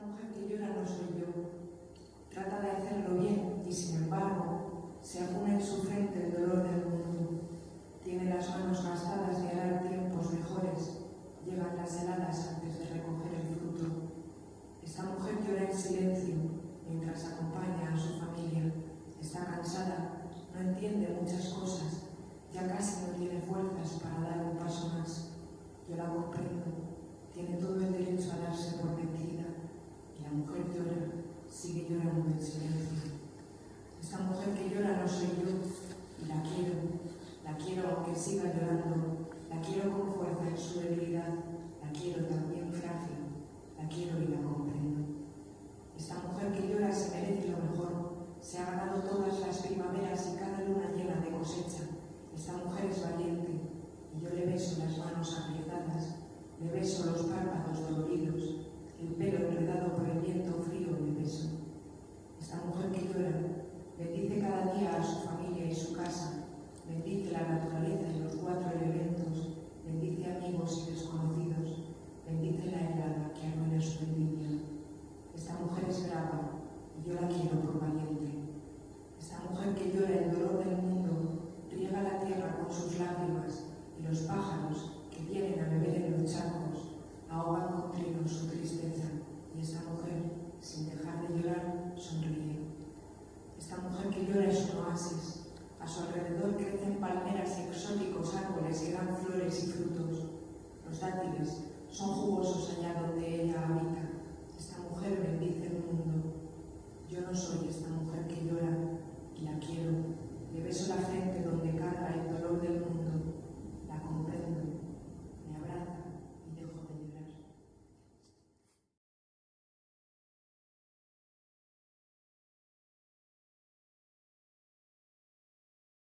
mujer que llora no soy yo. Trata de hacerlo bien y, sin embargo, se afuna en su frente el dolor del mundo. Tiene las manos gastadas de arar tiempos mejores. Llegan las heladas antes de recoger el fruto. Esta mujer llora en silencio mientras acompaña a su familia. Está cansada, no entiende muchas cosas, ya casi no tiene fuerzas para dar un paso más. Yo la comprendo, tiene todo el derecho a darse por vencida. Y la mujer llora, sigue llorando en silencio. Esta mujer que llora no soy yo, y la quiero aunque siga llorando, la quiero con fuerza en su debilidad, la quiero también frágil, la quiero y la comprendo. Esta mujer que llora se merece lo mejor, se ha ganado todas las primaveras y cada luna llena de cosecha. Esta mujer es valiente, y yo le beso las manos apretadas, le beso los párpados doloridos, el pelo enredado por el viento frío le beso. Esta mujer que llora bendice cada día a su familia y su casa, bendice la naturaleza y los 4 elementos, bendice amigos y desconocidos, bendice la helada que arruina su vendimia. Esta mujer es brava y yo la quiero por valiente. Esta mujer que llora el dolor del mundo riega la tierra con sus lágrimas y los pájaros que vienen a beber en los charcos ahogan con trinos su tristeza. Y esta mujer, sin dejar de llorar, sonríe. Esta mujer que llora es un oasis. A su alrededor crecen palmeras y exóticos árboles que dan flores y frutos. Los dátiles son jugosos allá donde